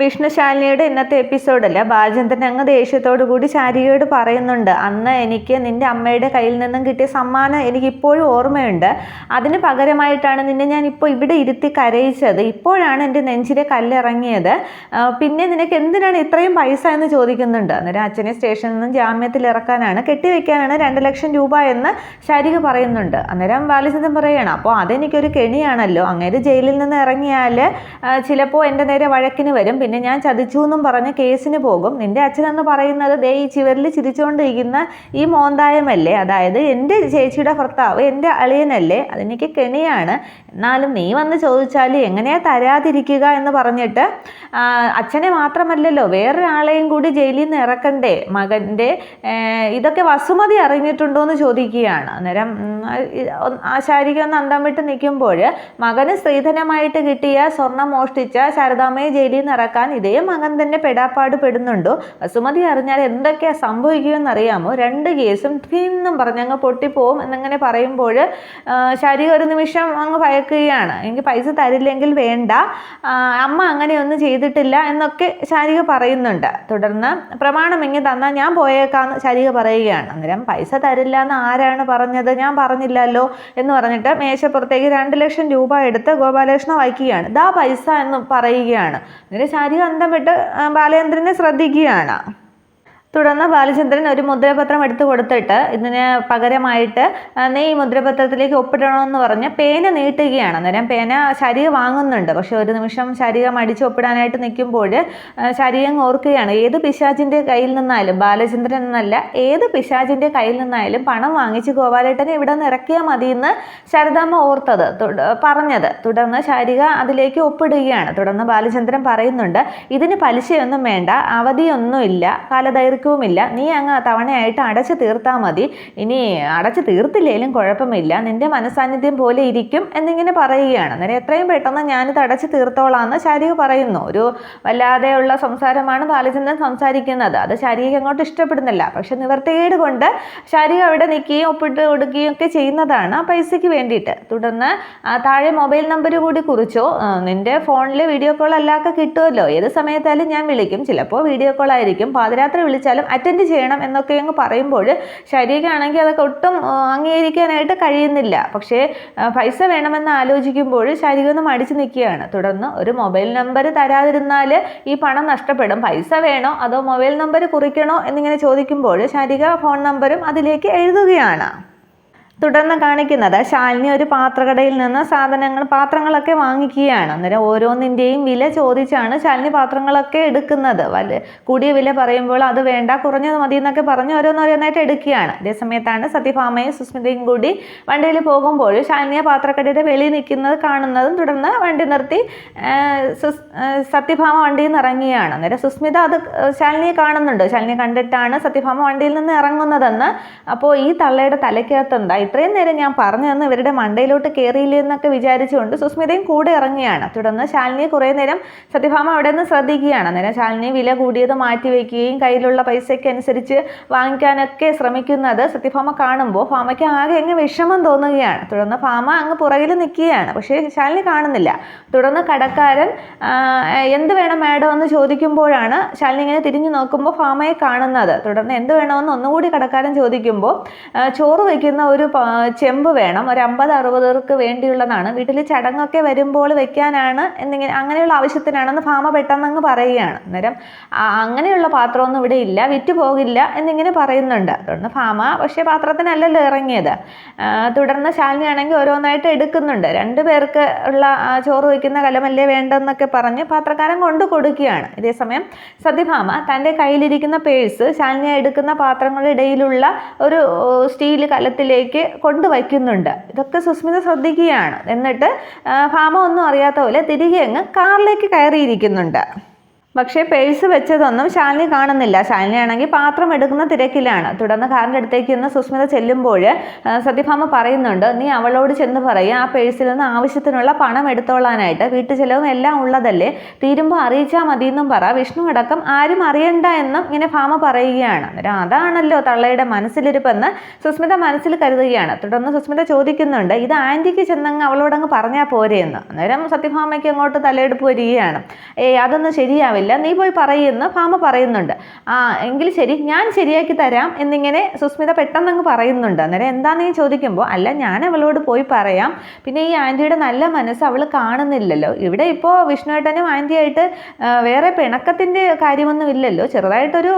വിഷ്ണുശാലിനിയുടെ ഇന്നത്തെ എപ്പിസോഡിൽ ബാലചന്ദ്രൻ അങ്ങ് ദേഷ്യത്തോടു കൂടി ശാരികയോട് പറയുന്നുണ്ട്, അന്ന് എനിക്ക് നിന്റെ അമ്മയുടെ കയ്യിൽ നിന്നും കിട്ടിയ സമ്മാനം എനിക്കിപ്പോഴും ഓർമ്മയുണ്ട്. അതിന് പകരമായിട്ടാണ് നിന്നെ ഞാൻ ഇപ്പോൾ ഇവിടെ ഇരുത്തി കരയിച്ചത്. ഇപ്പോഴാണ് എൻ്റെ നെഞ്ചിലെ കല്ലിറങ്ങിയത്. പിന്നെ നിനക്ക് എന്തിനാണ് ഇത്രയും പൈസ എന്ന് ചോദിക്കുന്നുണ്ട്. അന്നേരം അച്ഛനെ സ്റ്റേഷനിൽ നിന്നും ജാമ്യത്തിൽ ഇറക്കാനാണ്, കെട്ടിവെക്കാനാണ് 2,00,000 രൂപ എന്ന് ശാരിക പറയുന്നുണ്ട്. അന്നേരം ബാലചന്ദ്രൻ പറയുകയാണ്, അപ്പോൾ അതെനിക്കൊരു കെണിയാണല്ലോ. അങ്ങേര് ജയിലിൽ നിന്ന് ഇറങ്ങിയാൽ ചിലപ്പോൾ എൻ്റെ നേരെ വഴക്കിന് വരും, പിന്നെ ഞാൻ ചതിച്ചു എന്നും പറഞ്ഞ് കേസിന് പോകും. നിന്റെ അച്ഛനെന്ന് പറയുന്നത് ദേ ഈ ചിവരിൽ ചിരിച്ചുകൊണ്ടിരിക്കുന്ന ഈ മോന്തായമല്ലേ, അതായത് എൻ്റെ ചേച്ചിയുടെ ഭർത്താവ്, എൻ്റെ അളിയനല്ലേ, അതെനിക്ക് കെണിയാണ്. എന്നാലും നീ വന്ന് ചോദിച്ചാൽ എങ്ങനെയാ തരാതിരിക്കുക എന്ന് പറഞ്ഞിട്ട് അച്ഛനെ മാത്രമല്ലല്ലോ വേറൊരാളെയും കൂടി ജയിലിൽ നിന്ന് ഇറക്കണ്ടേ മകൻ്റെ, ഇതൊക്കെ വസുമതി അറിഞ്ഞിട്ടുണ്ടോ എന്ന് ചോദിക്കുകയാണ്. അന്നേരം ശാരിക ഒന്ന് അന്തം വിട്ട് നിൽക്കുമ്പോൾ മകന് സ്ത്രീധനമായിട്ട് കിട്ടിയ സ്വർണം മോഷ്ടിച്ച ശാരദാമ്മയെ ജയിലിൽ നിന്ന് ഇറക്കാൻ ഇതേ മകൻ തന്നെ പെടാപ്പാട് പെടുന്നുണ്ടോ? വസുമതി അറിഞ്ഞാൽ എന്തൊക്കെയാ സംഭവിക്കുമെന്ന് അറിയാമോ? 2 കേസും എന്നും പറഞ്ഞങ്ങ് പൊട്ടിപ്പോവും എന്നിങ്ങനെ പറയുമ്പോൾ ശാരിക ഒരു നിമിഷം അങ്ങ് ഭയക്കുകയാണ്. എനിക്ക് പൈസ തരില്ലെങ്കിൽ വേണ്ട, അമ്മ അങ്ങനെയൊന്നും ചെയ്തിട്ടില്ല എന്നൊക്കെ ശാരിക പറയുന്നുണ്ട്. തുടർന്ന് പ്രമാണം ഇങ്ങ് തന്നാൽ ഞാൻ പോയേക്കാന്ന് ശാരിക പറയുകയാണ്. അന്നേരം പൈസ തരില്ല എന്ന് ആരാണ് പറഞ്ഞത്? ഞാൻ പറഞ്ഞില്ലല്ലോ എന്ന് പറഞ്ഞിട്ട് മേശപ്പുറത്തേക്ക് 2,00,000 രൂപ എടുത്ത് ഗോപാലകൃഷ്ണൻ വയ്ക്കുകയാണ്. ഇതാ പൈസ എന്ന് പറയുകയാണ്. അന്നേരം ശാരിക അന്തം വിട്ട് ബാലചന്ദ്രനെ ശ്രദ്ധിക്കുകയാണ്. തുടർന്ന് ബാലചന്ദ്രൻ ഒരു മുദ്രപത്രം എടുത്തു കൊടുത്തിട്ട് ഇതിന് പകരമായിട്ട് നീ ഈ മുദ്രപത്രത്തിലേക്ക് ഒപ്പിടണമെന്ന് പറഞ്ഞ് പേന നീട്ടുകയാണ്. അന്നേരം പേന ശാരിക വാങ്ങുന്നുണ്ട്. പക്ഷെ ഒരു നിമിഷം ശാരിക മടിച്ച് ഒപ്പിടാനായിട്ട് നിൽക്കുമ്പോൾ ശാരിക ഓർക്കുകയാണ്, ഏത് പിശാചിൻ്റെ കയ്യിൽ നിന്നായാലും, ബാലചന്ദ്രൻ എന്നല്ല ഏത് പിശാചിൻ്റെ കയ്യിൽ നിന്നായാലും പണം വാങ്ങിച്ച് ഗോപാലേട്ടനെ ഇവിടെ നിന്ന് ഇറക്കിയാൽ മതി എന്ന് ശാരദാമ്മ പറഞ്ഞത്. തുടർന്ന് ശാരിക അതിലേക്ക് ഒപ്പിടുകയാണ്. തുടർന്ന് ബാലചന്ദ്രൻ പറയുന്നുണ്ട്, ഇതിന് പലിശയൊന്നും വേണ്ട, അവധിയൊന്നുമില്ല, കാലദൈർഘ്യവുമില്ല, നീ അങ്ങ് തവണയായിട്ട് അടച്ചു തീർത്താൽ മതി. ഇനി അടച്ചു തീർത്തില്ലേലും കുഴപ്പമില്ല, നിന്റെ മനസാന്നിധ്യം പോലെ ഇരിക്കും എന്നിങ്ങനെ പറയുകയാണ്. അന്നേരം എത്രയും പെട്ടെന്ന് ഞാനിത് അടച്ചു തീർത്തോളാന്ന് ശാരിക പറയുന്നു. ഒരു വല്ലാതെയുള്ള സംസാരമാണ് ബാലചന്ദ്രൻ സംസാരിക്കുന്നത്. അത് ശാരികയ്ക്ക് അങ്ങോട്ട് ഇഷ്ടപ്പെടുന്നില്ല. പക്ഷെ നിവർത്തികേട് കൊണ്ട് ശാരിക അവിടെ നിൽക്കുകയും ഒപ്പിട്ട് കൊടുക്കുകയും ഒക്കെ ചെയ്യുന്നതാണ് ആ പൈസയ്ക്ക് വേണ്ടിയിട്ട്. തുടർന്ന് താഴെ മൊബൈൽ നമ്പർ കൂടി കുറിച്ചോ, നിന്റെ ഫോണിൽ വീഡിയോ കോൾ എല്ലാമൊക്കെ കിട്ടുമല്ലോ, ഏത് സമയത്തായാലും ഞാൻ വിളിക്കും, ചിലപ്പോൾ വീഡിയോ കോൾ ആയിരിക്കും, പാതിരാത്രി വിളിച്ചാലും അറ്റൻഡ് ചെയ്യണം എന്നൊക്കെ അങ്ങ് പറയുമ്പോൾ ശാരികയാണെങ്കിൽ അതൊക്കെ ഒട്ടും അംഗീകരിക്കാനായിട്ട് കഴിയുന്നില്ല. പക്ഷേ പൈസ വേണമെന്ന് ആലോചിക്കുമ്പോൾ ശാരിക ഒന്ന് മടിച്ചു നിൽക്കുകയാണ്. തുടർന്ന് ഒരു മൊബൈൽ നമ്പർ തരാതിരുന്നാൽ ഈ പണം നഷ്ടപ്പെടും, പൈസ വേണോ അതോ മൊബൈൽ നമ്പർ കുറിക്കണോ എന്നിങ്ങനെ ചോദിക്കുമ്പോൾ ശാരിക ഫോൺ നമ്പറും അതിലേക്ക് എഴുതുകയാണ്. തുടർന്ന് കാണിക്കുന്നത് ശാലിനി ഒരു പാത്രക്കടയിൽ നിന്ന് പാത്രങ്ങളൊക്കെ വാങ്ങിക്കുകയാണ്. അന്നേരം ഓരോന്നിൻ്റെയും വില ചോദിച്ചാണ് ശാലിനി പാത്രങ്ങളൊക്കെ എടുക്കുന്നത്. കൂടിയ വില പറയുമ്പോൾ അത് വേണ്ട, കുറഞ്ഞത് മതി എന്നൊക്കെ പറഞ്ഞ് ഓരോന്നോരോന്നായിട്ട് എടുക്കുകയാണ്. അതേസമയത്താണ് സത്യഭാമയും സുസ്മിതയും കൂടി വണ്ടിയിൽ പോകുമ്പോൾ ശാലിനിയെ പാത്രക്കടയുടെ വെളിയിൽ കാണുന്നതും. തുടർന്ന് വണ്ടി നിർത്തി സത്യഭാമ വണ്ടിയിൽ നിന്ന് ഇറങ്ങുകയാണ്. അന്നേരം സുസ്മിത അത് ശാലിനിയെ കാണുന്നുണ്ട്. ശാലിനിയെ കണ്ടിട്ടാണ് സത്യഭാമ വണ്ടിയിൽ നിന്ന് ഇറങ്ങുന്നതെന്ന്. അപ്പോൾ ഈ തള്ളയുടെ തലയ്ക്കകത്ത് എന്താ ഇത്രയും നേരം ഞാൻ പറഞ്ഞു തന്ന് ഇവരുടെ മണ്ടയിലോട്ട് കയറിയില്ലേ എന്നൊക്കെ വിചാരിച്ചുകൊണ്ട് സുസ്മിതയും കൂടെ ഇറങ്ങുകയാണ്. തുടർന്ന് ശാലിനിയെ കുറേ നേരം സത്യഭാമ അവിടെ നിന്ന് ശ്രദ്ധിക്കുകയാണ്. അന്നേരം ശാലിനി വില കൂടിയത് മാറ്റി വയ്ക്കുകയും കയ്യിലുള്ള പൈസയ്ക്ക് അനുസരിച്ച് വാങ്ങിക്കാനൊക്കെ ശ്രമിക്കുന്നത് സത്യഭാമ കാണുമ്പോൾ ഭാമയ്ക്ക് ആകെ അങ്ങ് വിഷമം തോന്നുകയാണ്. തുടർന്ന് ഭാമ അങ്ങ് പുറകിൽ നിൽക്കുകയാണ്. പക്ഷേ ശാലിനി കാണുന്നില്ല. തുടർന്ന് കടക്കാരൻ എന്ത് വേണം മാഡം എന്ന് ചോദിക്കുമ്പോഴാണ് ശാലിനി ഇങ്ങനെ തിരിഞ്ഞു നോക്കുമ്പോൾ ഭാമയെ കാണുന്നത്. തുടർന്ന് എന്ത് വേണമെന്ന് ഒന്നുകൂടി കടക്കാരൻ ചോദിക്കുമ്പോൾ ചോറ് വയ്ക്കുന്ന ഒരു ചെമ്പ് വേണം, ഒരു 50-60 പേർക്ക് വേണ്ടിയുള്ളതാണ്, വീട്ടിൽ ചടങ്ങൊക്കെ വരുമ്പോൾ വെക്കാനാണ് എന്നിങ്ങനെ, അങ്ങനെയുള്ള ആവശ്യത്തിനാണെന്ന് ഭാമ പെട്ടെന്ന് അങ്ങ് പറയുകയാണ്. അന്നേരം അങ്ങനെയുള്ള പാത്രമൊന്നും ഇവിടെ ഇല്ല, വിറ്റ് പോകില്ല എന്നിങ്ങനെ പറയുന്നുണ്ട്. തുടർന്ന് ഭാമ പക്ഷേ പാത്രത്തിനല്ലല്ലോ ഇറങ്ങിയത്. തുടർന്ന് ശാലിനി ആണെങ്കിൽ ഓരോന്നായിട്ട് എടുക്കുന്നുണ്ട്. 2 പേർക്ക് ഉള്ള ചോറ് വയ്ക്കുന്ന കലമല്ലേ വേണ്ടെന്നൊക്കെ പറഞ്ഞ് പാത്രക്കാരൻ കൊണ്ടു കൊടുക്കുകയാണ്. ഇതേസമയം സത്യഭാമ തൻ്റെ കയ്യിലിരിക്കുന്ന പേഴ്സ് ശാലിനി എടുക്കുന്ന പാത്രങ്ങളുടെ ഇടയിലുള്ള ഒരു സ്റ്റീൽ കലത്തിലേക്ക് കൊണ്ടുവയ്ക്കുന്നുണ്ട്. ഇതൊക്കെ സുസ്മിത ശ്രദ്ധിക്കുകയാണ്. എന്നിട്ട് ഭാമ ഒന്നും അറിയാത്ത പോലെ തിരികെ അങ്ങ് കാറിലേക്ക് കയറിയിരിക്കുന്നുണ്ട്. പക്ഷേ പേഴ്സ് വെച്ചതൊന്നും ശാലിനി കാണുന്നില്ല. ശാലിനി ആണെങ്കിൽ പാത്രം എടുക്കുന്ന തിരക്കിലാണ്. തുടർന്ന് കാറിൻ്റെ അടുത്തേക്ക് നിന്ന് സുസ്മിത ചെല്ലുമ്പോൾ സത്യഭാമ പറയുന്നുണ്ട്, നീ അവളോട് ചെന്ന് പറയുക ആ പേഴ്സിൽ നിന്ന് ആവശ്യത്തിനുള്ള പണം എടുത്തോളാനായിട്ട്, വീട്ടു ചെലവും എല്ലാം ഉള്ളതല്ലേ, തീരുമ്പോൾ അറിയിച്ചാൽ മതി എന്നും പറ, വിഷ്ണു അടക്കം ആരും അറിയണ്ട എന്നും ഇങ്ങനെ ഭാമ പറയുകയാണ്. അന്നേരം അതാണല്ലോ തള്ളയുടെ മനസ്സിലിരിപ്പെന്ന് സുസ്മിത മനസ്സിൽ കരുതുകയാണ്. തുടർന്ന് സുസ്മിത ചോദിക്കുന്നുണ്ട്, ഇത് ആൻറ്റിക്ക് ചെന്നങ്ങ് അവളോടങ്ങ് പറഞ്ഞാൽ പോരെ എന്ന്. അന്നേരം സത്യഭാമയ്ക്ക് അങ്ങോട്ട് തലയെടുപ്പ് വരികയാണ്. അതൊന്നും ശരിയാവില്ല, പാടില്ല, നീ പോയി പറയുമെന്ന് ഭാമ പറയുന്നുണ്ട്. എങ്കിൽ ശരി, ഞാൻ ശരിയാക്കി തരാം എന്നിങ്ങനെ സുസ്മിത പെട്ടെന്നങ്ങ് പറയുന്നുണ്ട്. അന്നേരം എന്താണെന്ന് ചോദിക്കുമ്പോൾ, അല്ല ഞാൻ അവളോട് പോയി പറയാം, പിന്നെ ഈ ആൻറ്റിയുടെ നല്ല മനസ്സ് അവൾ കാണുന്നില്ലല്ലോ. ഇവിടെ ഇപ്പോൾ വിഷ്ണുവേട്ടനും ആൻറ്റിയായിട്ട് വേറെ പിണക്കത്തിൻ്റെ കാര്യമൊന്നും ഇല്ലല്ലോ. ചെറുതായിട്ടൊരു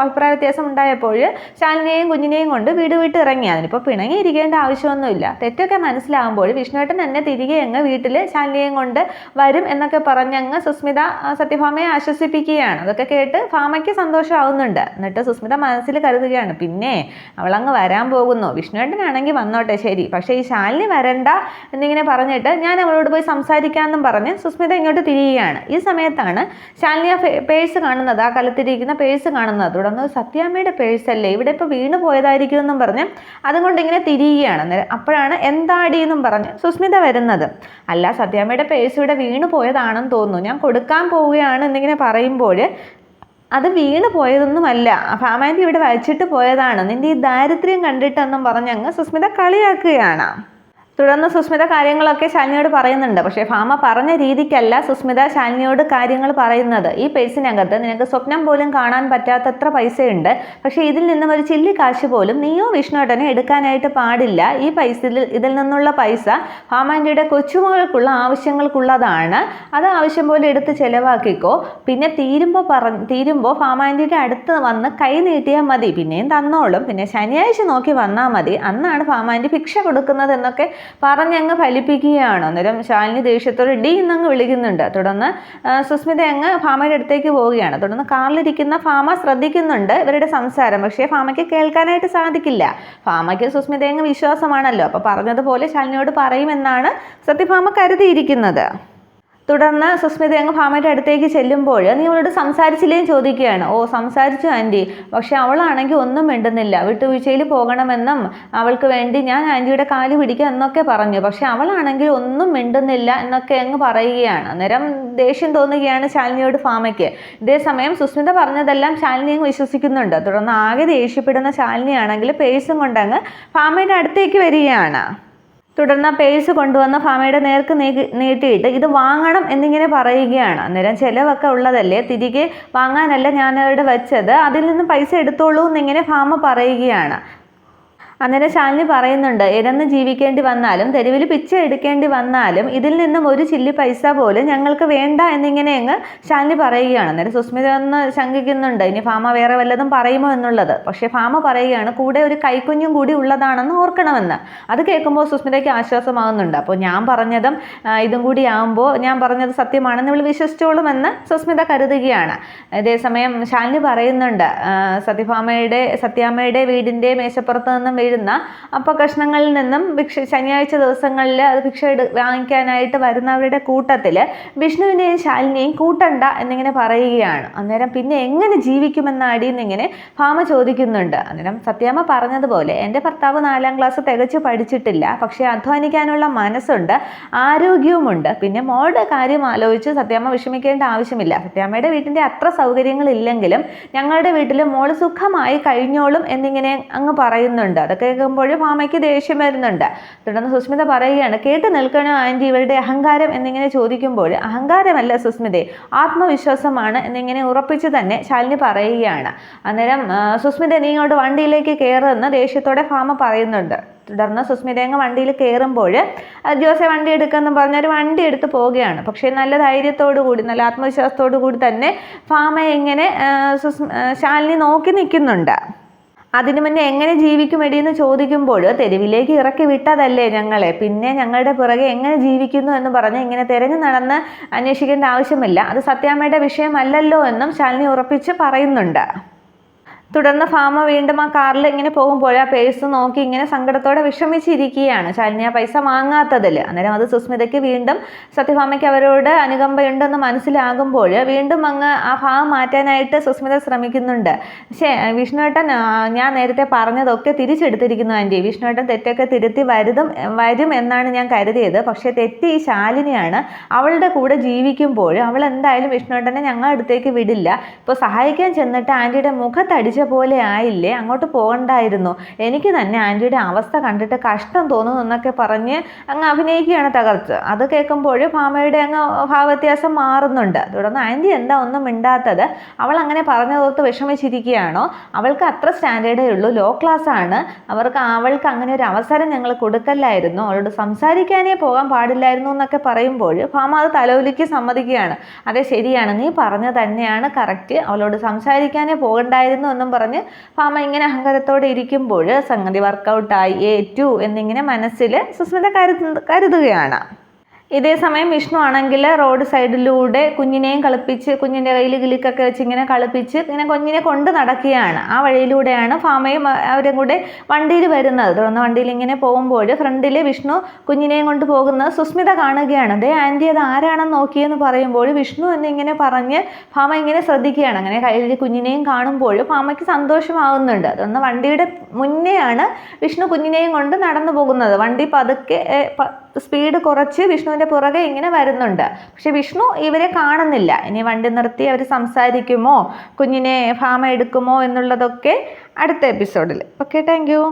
അഭിപ്രായ വ്യത്യാസം ഉണ്ടായപ്പോൾ ശാലിനിയെയും കുഞ്ഞിനെയും കൊണ്ട് വീട് വിട്ട് ഇറങ്ങി. അതിനിപ്പോൾ പിണങ്ങിയിരിക്കേണ്ട ആവശ്യമൊന്നുമില്ല. തെറ്റൊക്കെ മനസ്സിലാകുമ്പോൾ വിഷ്ണുവേട്ടൻ തന്നെ തിരികെ അങ്ങ് വീട്ടിൽ ശാലിനിയെയും കൊണ്ട് വരും എന്നൊക്കെ പറഞ്ഞങ്ങ് സുസ്മിത സത്യഭാമയെ ആശ്വസിപ്പിക്കുകയാണ്. അതൊക്കെ കേട്ട് ഭാമയ്ക്ക് സന്തോഷമാവുന്നുണ്ട്. എന്നിട്ട് സുസ്മിത മനസ്സിൽ കരുതുകയാണ്, പിന്നെ അവളങ്ങ് വരാൻ പോകുന്നു, വിഷ്ണുവേട്ടനാണെങ്കിൽ വന്നോട്ടെ ശരി, പക്ഷേ ഈ ശാലിനി വരണ്ട എന്നിങ്ങനെ പറഞ്ഞിട്ട് ഞാൻ അവളോട് പോയി സംസാരിക്കാമെന്നും പറഞ്ഞ് സുസ്മിത ഇങ്ങോട്ട് തിരിയുകയാണ്. ഈ സമയത്താണ് ശാലിനി ആ പേഴ്സ് കാണുന്നത്, ആ കലത്തിരിക്കുന്ന പേഴ്സ് കാണുന്നത്. തുടർന്ന് സത്യാമ്മയുടെ പേഴ്സല്ലേ, ഇവിടെ ഇപ്പോൾ വീണ് പോയതായിരിക്കും എന്നും പറഞ്ഞ് അതുകൊണ്ട് ഇങ്ങനെ തിരിയുകയാണ്. അന്നേരം അപ്പോഴാണ് എന്താടി എന്നും പറഞ്ഞ് സുസ്മിത വരുന്നത്. അല്ല, സത്യാമ്മയുടെ പേഴ്സ് ഇവിടെ വീണ് പോയതാണെന്ന് തോന്നുന്നു, ഞാൻ കൊടുക്കാൻ പോവുകയാണ് എന്നിങ്ങനെ പറയുമ്പോൾ, അത് വീണ് പോയതൊന്നുമല്ല, ഭാമാൻറ്റി ഇവിടെ വച്ചിട്ട് പോയതാണ്, നിന്റെ ഈ ദാരിദ്ര്യം കണ്ടിട്ടെന്നും പറഞ്ഞങ്ങ് സുസ്മിത കളിയാക്കുകയാണ്. തുടർന്ന് സുസ്മിത കാര്യങ്ങളൊക്കെ ശാലിനിയോട് പറയുന്നുണ്ട്. പക്ഷേ ഭാമ പറഞ്ഞ രീതിക്കല്ല സുസ്മിത ശാലിനിയോട് കാര്യങ്ങൾ പറയുന്നത്. ഈ പേഴ്സിനകത്ത് നിനക്ക് സ്വപ്നം പോലും കാണാൻ പറ്റാത്തത്ര പൈസയുണ്ട്, പക്ഷേ ഇതിൽ നിന്നും ഒരു ചില്ലി കാശ് പോലും നീയോ വിഷ്ണുവേട്ടനെ എടുക്കാനായിട്ട് പാടില്ല. ഈ ഇതിൽ നിന്നുള്ള പൈസ ഭാമാൻറ്റിയുടെ കൊച്ചുമകൾക്കുള്ള ആവശ്യങ്ങൾക്കുള്ളതാണ്, അത് ആവശ്യം പോലെ എടുത്ത് ചിലവാക്കിക്കോ. പിന്നെ തീരുമ്പോൾ ഭാമാൻറ്റിയുടെ അടുത്ത് വന്ന് കൈ നീട്ടിയാൽ മതി, പിന്നെയും തന്നോളും, പിന്നെ ശനിയാഴ്ച നോക്കി വന്നാൽ മതി, അന്നാണ് ഭാമാൻറ്റി ഭിക്ഷ കൊടുക്കുന്നത് എന്നൊക്കെ പറഞ്ഞങ്ങ് ഫലിപ്പിക്കുകയാണ്. അന്നേരം ശാലിനി ദേഷ്യത്തോടെ ഡി എന്നങ്ങ് വിളിക്കുന്നുണ്ട്. തുടർന്ന് സുസ്മിത അങ്ങ് ഭാമയുടെ അടുത്തേക്ക് പോവുകയാണ്. തുടർന്ന് കാറിലിരിക്കുന്ന ഭാമ ശ്രദ്ധിക്കുന്നുണ്ട് ഇവരുടെ സംസാരം, പക്ഷേ ഭാമയ്ക്ക് കേൾക്കാനായിട്ട് സാധിക്കില്ല. ഭാമയ്ക്ക് സുസ്മിത അങ്ങ് വിശ്വാസമാണല്ലോ, അപ്പോൾ പറഞ്ഞതുപോലെ ശാലിനിയോട് പറയുമെന്നാണ് സത്യഭാമ കരുതിയിരിക്കുന്നത്. തുടർന്ന് സുസ്മിത അങ്ങ് ഭാമയുടെ അടുത്തേക്ക് ചെല്ലുമ്പോൾ, നീ അവളോട് സംസാരിച്ചില്ലേന്ന് ചോദിക്കുകയാണ്. ഓ, സംസാരിച്ചു ആൻറ്റി, പക്ഷെ അവളാണെങ്കിൽ ഒന്നും മിണ്ടുന്നില്ല, വിട്ടുവീഴ്ചയിൽ പോകണമെന്നും അവൾക്ക് വേണ്ടി ഞാൻ ആൻറ്റിയുടെ കാല് പിടിക്കുക എന്നൊക്കെ പറഞ്ഞു, പക്ഷെ അവളാണെങ്കിൽ ഒന്നും മിണ്ടുന്നില്ല എന്നൊക്കെ അങ്ങ് പറയുകയാണ്. അന്നേരം ദേഷ്യം തോന്നുകയാണ് ശാലിനിയോട് ഭാമയ്ക്ക്. ഇതേസമയം സുസ്മിത പറഞ്ഞതെല്ലാം ശാലിനി അങ്ങ് വിശ്വസിക്കുന്നുണ്ട്. തുടർന്ന് ആകെ ദേഷ്യപ്പെടുന്ന ശാലിനിയാണെങ്കിൽ പേഴ്സും കൊണ്ടങ്ങ് ഭാമയുടെ അടുത്തേക്ക് വരികയാണ്. തുടർന്ന് പേഴ്സ് കൊണ്ടുവന്ന ഭാമയുടെ നേർക്ക് നീട്ടിയിട്ട് ഇത് വാങ്ങണം എന്നിങ്ങനെ പറയുകയാണ്. അന്നേരം ചിലവൊക്കെ ഉള്ളതല്ലേ, തിരികെ വാങ്ങാനല്ല ഞാനവിടെ വെച്ചത്, അതിൽ നിന്ന് പൈസ എടുത്തോളൂ എന്നിങ്ങനെ ഭാമ പറയുകയാണ്. അന്നേരം ശാലിനി പറയുന്നുണ്ട്, ഇരന്ന് ജീവിക്കേണ്ടി വന്നാലും തെരുവിൽ പിച്ച എടുക്കേണ്ടി വന്നാലും ഇതിൽ നിന്നും ഒരു ചില്ലി പൈസ പോലും ഞങ്ങൾക്ക് വേണ്ട എന്നിങ്ങനെ അങ്ങ് ശാലിനി പറയുകയാണ്. അന്നേരം സുസ്മിത ഒന്ന് ശങ്കിക്കുന്നുണ്ട്, ഇനി ഭാമ വേറെ വല്ലതും പറയുമോ എന്നുള്ളത്. പക്ഷേ ഭാമ പറയുകയാണ്, കൂടെ ഒരു കൈക്കുഞ്ഞും കൂടി ഉള്ളതാണെന്ന് ഓർക്കണമെന്ന്. അത് കേൾക്കുമ്പോൾ സുസ്മിതയ്ക്ക് ആശ്വാസമാകുന്നുണ്ട്. അപ്പോൾ ഞാൻ പറഞ്ഞതും ഇതും കൂടി ആകുമ്പോൾ ഞാൻ പറഞ്ഞത് സത്യമാണെന്ന് ഇവൾ വിശ്വസിച്ചോളുമെന്ന് സുസ്മിത കരുതുകയാണ്. അതേസമയം ശാലിനി പറയുന്നുണ്ട്, സത്യാമ്മയുടെ വീടിൻ്റെ മേശപ്പുറത്ത് നിന്നും അപ്പകഷ്ണങ്ങളിൽ നിന്നും ശനിയാഴ്ച ദിവസങ്ങളിൽ അത് ഭിക്ഷ വാങ്ങിക്കാനായിട്ട് വരുന്നവരുടെ കൂട്ടത്തിൽ വിഷ്ണുവിനെയും ശാലിനിയെയും കൂട്ടണ്ട എന്നിങ്ങനെ പറയുകയാണ്. അന്നേരം പിന്നെ എങ്ങനെ ജീവിക്കുമെന്നാടി എന്നിങ്ങനെ ഭാമ ചോദിക്കുന്നുണ്ട്. അന്നേരം സത്യാമ്മ പറഞ്ഞതുപോലെ എൻ്റെ ഭർത്താവ് 4ാം ക്ലാസ് തികച്ചു പഠിച്ചിട്ടില്ല, പക്ഷേ അധ്വാനിക്കാനുള്ള മനസ്സുണ്ട്, ആരോഗ്യവുമുണ്ട്, പിന്നെ മോളുടെ കാര്യം ആലോചിച്ച് സത്യാമ്മ വിഷമിക്കേണ്ട ആവശ്യമില്ല. സത്യാമ്മയുടെ വീട്ടിൻ്റെ അത്ര സൗകര്യങ്ങളില്ലെങ്കിലും ഞങ്ങളുടെ വീട്ടിൽ മോള് സുഖമായി കഴിഞ്ഞോളും എന്നിങ്ങനെ അങ്ങ് പറയുന്നുണ്ട്. അതൊക്കെ കേൾക്കുമ്പോൾ ഭാമയ്ക്ക് ദേഷ്യം വരുന്നുണ്ട്. തുടർന്ന് സുസ്മിത പറയുകയാണ്, കേട്ട് നിൽക്കണോ ആൻറ്റി ഇവരുടെ അഹങ്കാരം എന്നിങ്ങനെ ചോദിക്കുമ്പോൾ, അഹങ്കാരമല്ല സുസ്മിതയെ, ആത്മവിശ്വാസമാണ് എന്നിങ്ങനെ ഉറപ്പിച്ച് തന്നെ ശാലിനി പറയുകയാണ്. അന്നേരം സുസ്മിത നീ ഇങ്ങോട്ട് വണ്ടിയിലേക്ക് കയറുന്ന ദേഷ്യത്തോടെ ഭാമ പറയുന്നുണ്ട്. തുടർന്ന് സുസ്മിത അങ്ങ് വണ്ടിയിൽ കയറുമ്പോൾ ജോസെ വണ്ടി എടുക്കുമെന്ന് പറഞ്ഞൊരു വണ്ടി എടുത്ത് പോവുകയാണ്. പക്ഷേ നല്ല ധൈര്യത്തോടു കൂടി, നല്ല ആത്മവിശ്വാസത്തോടു കൂടി തന്നെ ഭാമയെ ഇങ്ങനെ ശാലിനി നോക്കി നിൽക്കുന്നുണ്ട്. അതിനു മുന്നേ എങ്ങനെ ജീവിക്കുമെടിയെന്ന് ചോദിക്കുമ്പോൾ, തെരുവിലേക്ക് ഇറക്കി വിട്ടതല്ലേ ഞങ്ങളെ, പിന്നെ ഞങ്ങളുടെ പുറകെ എങ്ങനെ ജീവിക്കുന്നു എന്ന് പറഞ്ഞ് ഇങ്ങനെ തിരഞ്ഞു നടന്ന് അന്വേഷിക്കേണ്ട ആവശ്യമില്ല, അത് സത്യാമ്മയുടെ വിഷയമല്ലല്ലോ എന്നും ശാലിനി ഉറപ്പിച്ച് പറയുന്നുണ്ട്. തുടർന്ന് ഭാമ വീണ്ടും ആ കാറിൽ ഇങ്ങനെ പോകുമ്പോൾ ആ പേഴ്സ് നോക്കി ഇങ്ങനെ സങ്കടത്തോടെ വിഷമിച്ചിരിക്കുകയാണ് ശാലിനി ആ പൈസ വാങ്ങാത്തതിൽ. അന്നേരം അത് സുസ്മിതയ്ക്ക് വീണ്ടും സത്യഭാമയ്ക്ക് അവരോട് അനുകമ്പയുണ്ടെന്ന് മനസ്സിലാകുമ്പോൾ വീണ്ടും അങ്ങ് ആ ഭാവം മാറ്റാനായിട്ട് സുസ്മിത ശ്രമിക്കുന്നുണ്ട്. പക്ഷേ വിഷ്ണുവേട്ടൻ ഞാൻ നേരത്തെ പറഞ്ഞതൊക്കെ തിരിച്ചെടുത്തിരിക്കുന്നു ആൻറ്റി, വിഷ്ണുവേട്ടൻ തെറ്റൊക്കെ തിരുത്തി വരും എന്നാണ് ഞാൻ കരുതിയത്, പക്ഷേ തെറ്റ് ഈ ശാലിനിയാണ്. അവളുടെ കൂടെ ജീവിക്കുമ്പോൾ അവൾ എന്തായാലും വിഷ്ണുവേട്ടനെ ഞങ്ങളുടെ അടുത്തേക്ക് വിടില്ല. ഇപ്പോൾ സഹായിക്കാൻ ചെന്നിട്ട് ആൻറ്റിയുടെ മുഖത്തടിച്ച് പോലെ ആയില്ലേ, അങ്ങോട്ട് പോകണ്ടായിരുന്നു, എനിക്ക് തന്നെ ആൻറ്റിയുടെ അവസ്ഥ കണ്ടിട്ട് കഷ്ടം തോന്നുന്നു എന്നൊക്കെ പറഞ്ഞ് അങ്ങ് അഭിനയിക്കുകയാണ് തകർത്ത്. അത് കേൾക്കുമ്പോൾ ഭാമയുടെ അങ്ങ് ഭാവവ്യത്യാസം മാറുന്നുണ്ട്. തുടർന്ന് ആൻറ്റി എന്താ ഒന്നും മിണ്ടാത്തത്, അവൾ അങ്ങനെ പറഞ്ഞതോർത്ത് വിഷമിച്ചിരിക്കുകയാണോ, അവൾക്ക് അത്ര സ്റ്റാൻഡേർഡേ ഉള്ളൂ, ലോ ക്ലാസ് ആണ്, അവൾക്ക് അങ്ങനെ ഒരു അവസരം ഞങ്ങൾ കൊടുക്കല്ലായിരുന്നു, അവളോട് സംസാരിക്കാനേ പോകാൻ പാടില്ലായിരുന്നു എന്നൊക്കെ പറയുമ്പോൾ ഭാമ അത് തലവലിക്ക് സമ്മതിക്കുകയാണ്. അതെ ശരിയാണ്, നീ പറഞ്ഞത് തന്നെയാണ് കറക്റ്റ്, അവളോട് സംസാരിക്കാനേ പോകണ്ടായിരുന്നു എന്നും പറഞ്ഞ് ഭാമ ഇങ്ങനെ അഹങ്കാരത്തോടെ ഇരിക്കുമ്പോൾ സംഗതി വർക്കൗട്ടായി, ഏറ്റു എന്നിങ്ങനെ മനസ്സിൽ സുസ്മിത കരുതുകയാണ്. ഇതേ സമയം വിഷ്ണു ആണെങ്കിൽ റോഡ് സൈഡിലൂടെ കുഞ്ഞിനെയും കളിപ്പിച്ച്, കുഞ്ഞിൻ്റെ കയ്യിൽ കിളിക്കൊക്കെ വെച്ച് ഇങ്ങനെ കളിപ്പിച്ച് ഇങ്ങനെ കുഞ്ഞിനെ കൊണ്ട് നടക്കുകയാണ്. ആ വഴിയിലൂടെയാണ് ഭാമയും അവരും കൂടെ വണ്ടിയിൽ വരുന്നത്. തുടർന്ന് വണ്ടിയിൽ ഇങ്ങനെ പോകുമ്പോൾ ഫ്രണ്ടിൽ വിഷ്ണു കുഞ്ഞിനെയും കൊണ്ട് പോകുന്നത് സുസ്മിത കാണുകയാണ്. അതേ ആൻറ്റി അത് ആരാണെന്ന് നോക്കിയെന്ന് പറയുമ്പോൾ വിഷ്ണു എന്നിങ്ങനെ പറഞ്ഞ് ഭാമ ഇങ്ങനെ ശ്രദ്ധിക്കുകയാണ്. അങ്ങനെ കയ്യിൽ കുഞ്ഞിനെയും കാണുമ്പോൾ ഭാമയ്ക്ക് സന്തോഷമാവുന്നുണ്ട്. തുടർന്ന് വണ്ടിയുടെ മുന്നെയാണ് വിഷ്ണു കുഞ്ഞിനെയും കൊണ്ട് നടന്നു പോകുന്നത്. വണ്ടി പതുക്കെ സ്പീഡ് കുറച്ച് വിഷ്ണുവിൻ്റെ പുറകെ ഇങ്ങനെ വരുന്നുണ്ട്. പക്ഷെ വിഷ്ണു ഇവരെ കാണുന്നില്ല. ഇനി വണ്ടി നിർത്തി അവർ സംസാരിക്കുമോ, കുഞ്ഞിനെ ഭാമ എടുക്കുമോ എന്നുള്ളതൊക്കെ അടുത്ത എപ്പിസോഡിൽ. Okay, thank you.